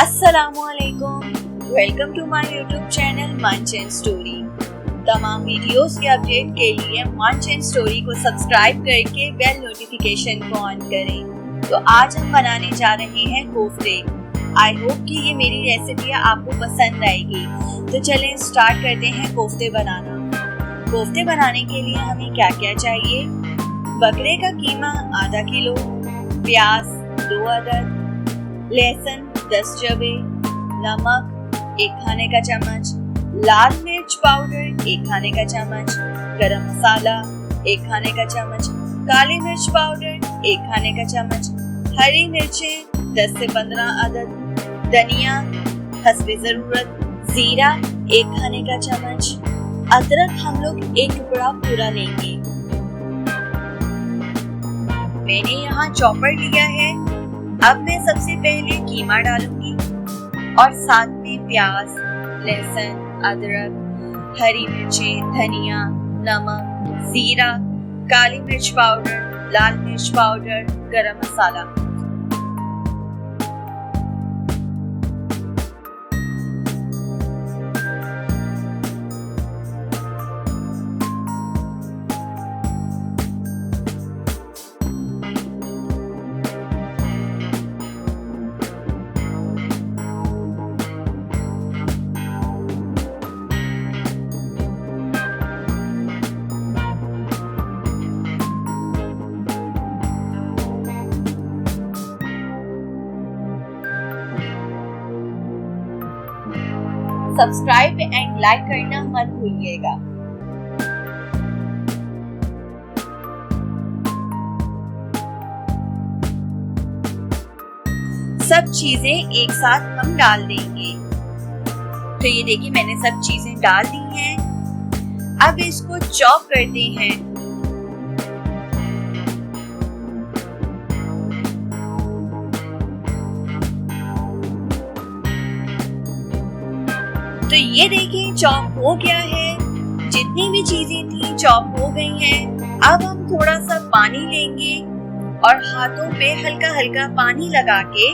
अस्सलामुअलैकुम, welcome to my YouTube channel Manch and story. तमाम videos के अपडेट के लिए मंच एंड स्टोरी को सब्सक्राइब करके बेल नोटिफिकेशन को ऑन करें। तो आज हम बनाने जा रहे हैं कोफ्ते। आई होप कि ये मेरी रेसिपी आपको पसंद आएगी। तो चलें स्टार्ट करते हैं कोफ्ते बनाना। कोफ्ते बनाने के लिए हमें क्या क्या चाहिए? बकरे का कीमा आधा किलो, प्याज 2 अदद, लहसुन 10 जबे, नमक 1 खाने का चम्मच, लाल मिर्च पाउडर 1 खाने का चम्मच, गरम मसाला 1 खाने का चम्मच, काली मिर्च पाउडर 1 खाने का चम्मच, हरी मिर्चें 10 से 15 अदद, धनिया हस्बे जरूरत, जीरा 1 खाने का चम्मच, अदरक हम लोग 1 टुकड़ा पूरा लेंगे। मैंने यहाँ चॉपर लिया है। अब मैं सबसे पहले कीमा डालूंगी और साथ में प्याज, लहसुन, अदरक, हरी मिर्चें, धनिया, नमक, जीरा, काली मिर्च पाउडर, लाल मिर्च पाउडर, गरम मसाला। सब्सक्राइब एंड लाइक करना मत भूलिएगा। सब चीजें एक साथ हम डाल देंगे। तो ये देखिए मैंने सब चीजें डाल दी हैं। अब इसको चॉप करते हैं। तो ये देखिए चॉप हो गया है। जितनी भी चीजें थी चॉप हो गई हैं। अब हम थोड़ा सा पानी लेंगे और हाथों पे हल्का हल्का पानी लगा के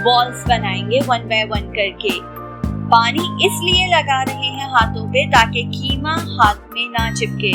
बॉल्स बनाएंगे 1 बाय 1 करके। पानी इसलिए लगा रहे हैं हाथों पे ताकि कीमा हाथ में ना चिपके।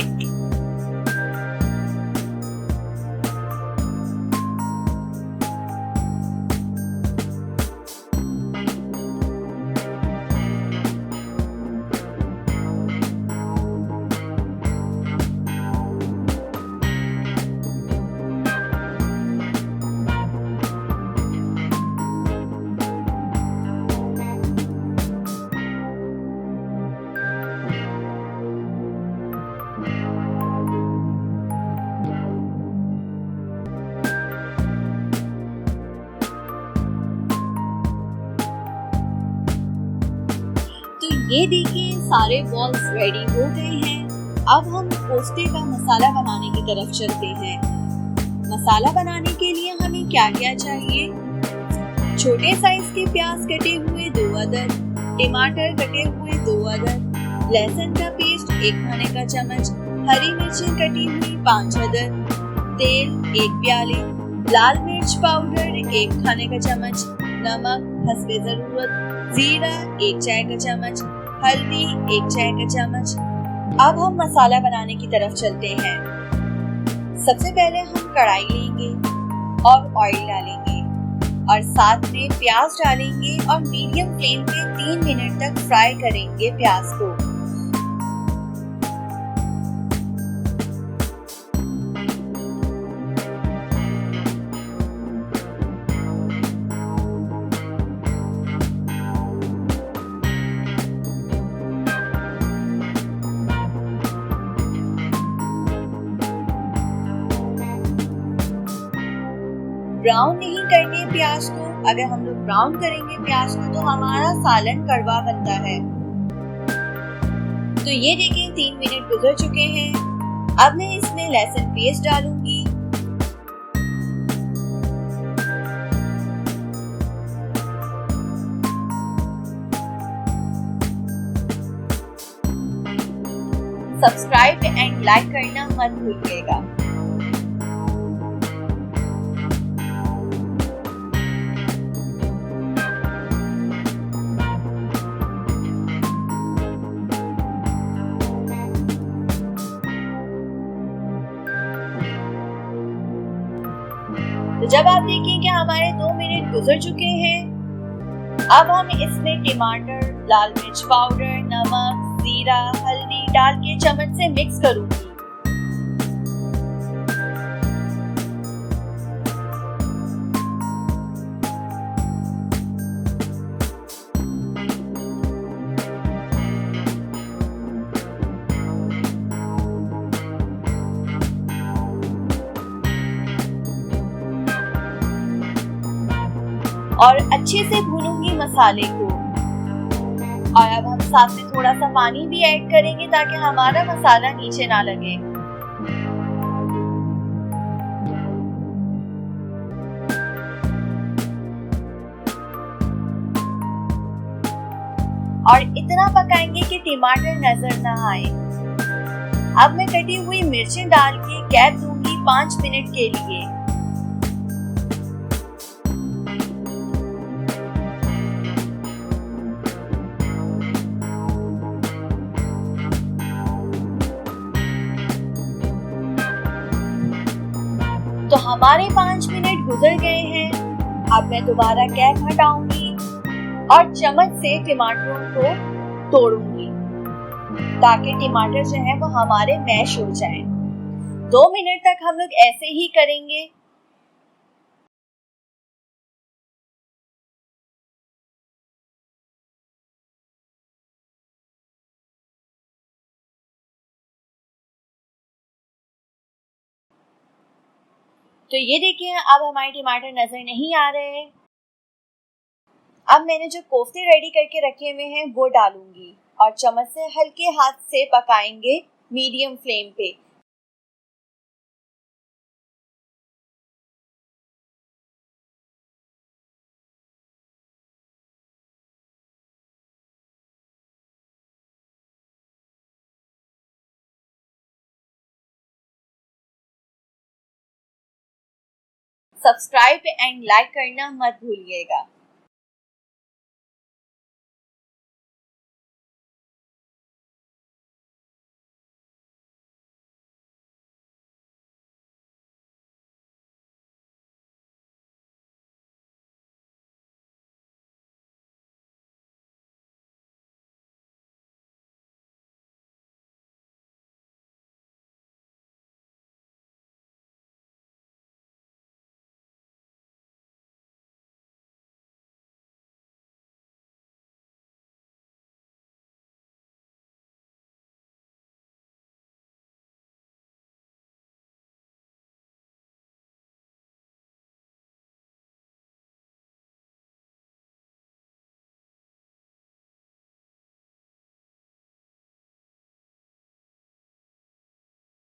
ये देखिए सारे बॉल्स रेडी हो गए हैं। अब हम कोफ्ते का मसाला बनाने की तरफ चलते हैं। मसाला बनाने के लिए हमें क्या क्या चाहिए? छोटे साइज के प्याज कटे हुए 2 अदद, टमाटर कटे हुए 2 अदद, लहसुन का पेस्ट 1 खाने का चम्मच, हरी मिर्चें कटी हुई 5 अदद, तेल 1 प्याले, लाल मिर्च पाउडर 1 खाने का चम्मच, नमक हस्बे जरूरत, जीरा 1 चाय का चम्मच, हल्दी 1 चाय का चम्मच। अब हम मसाला बनाने की तरफ चलते हैं। सबसे पहले हम कढ़ाई लेंगे और ऑयल डालेंगे और साथ में प्याज डालेंगे और मीडियम फ्लेम पे 3 मिनट तक फ्राई करेंगे प्याज को। ब्राउन नहीं करने प्याज को। अगर हम लोग ब्राउन करेंगे प्याज को तो हमारा सालन कड़वा बनता है। तो ये देखिए 3 मिनट गुजर चुके हैं। अब मैं इसमें लहसुन पेस्ट डालूंगी। सब्सक्राइब एंड लाइक करना मत भूलिएगा। तो जब आप देखें कि हमारे 2 मिनट गुजर चुके हैं, अब हम इसमें टमाटर, लाल मिर्च पाउडर, नमक, जीरा, हल्दी डाल के चम्मच से मिक्स करूंगी। और अच्छे से भूनूंगी मसाले को। और अब हम साथ में थोड़ा सा पानी भी ऐड करेंगे ताकि हमारा मसाला नीचे ना लगे। और इतना पकाएंगे कि टमाटर नजर ना आए। अब मैं कटी हुई मिर्चें डाल के गैप दूंगी 5 मिनट के लिए। तो हमारे 5 मिनट गुजर गए हैं। अब मैं दोबारा कैप हटाऊंगी और चम्मच से टमाटरों को तोड़ूंगी ताकि टमाटर जो है वो हमारे मैश हो जाएं। 2 मिनट तक हम लोग ऐसे ही करेंगे। तो ये देखिए, अब हमारे टमाटर नजर नहीं आ रहे हैं। अब मैंने जो कोफ्ते रेडी करके रखे हुए हैं वो डालूंगी और चम्मच से हल्के हाथ से पकाएंगे मीडियम फ्लेम पे। सब्सक्राइब एंड लाइक करना मत भूलिएगा।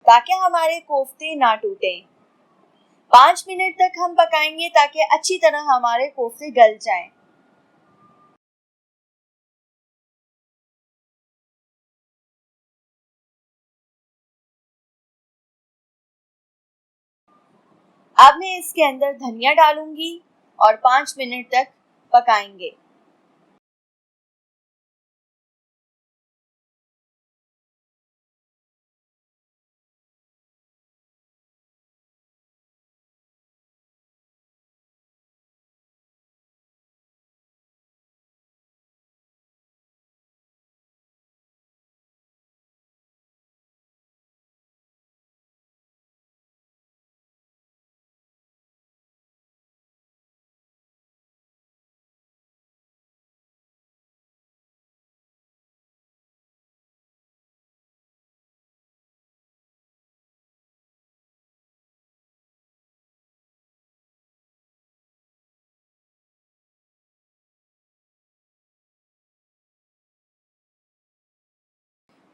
ताकि हमारे कोफ्ते ना टूटे। 5 मिनट तक हम पकाएंगे ताकि अच्छी तरह हमारे कोफ्ते गल जाएं। अब मैं इसके अंदर धनिया डालूंगी और 5 मिनट तक पकाएंगे।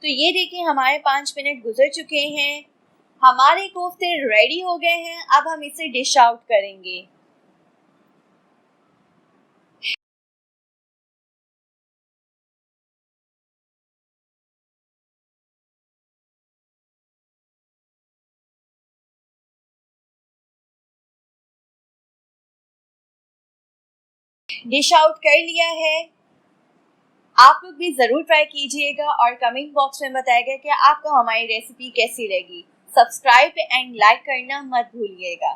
तो ये देखिए, हमारे 5 मिनट गुजर चुके हैं। हमारे कोफ्ते रेडी हो गए हैं। अब हम इसे डिश आउट करेंगे। डिश आउट कर लिया है। आप लोग भी जरूर ट्राई कीजिएगा और कमेंट बॉक्स में बताइएगा कि आपको हमारी रेसिपी कैसी लगी। सब्सक्राइब एंड लाइक करना मत भूलिएगा।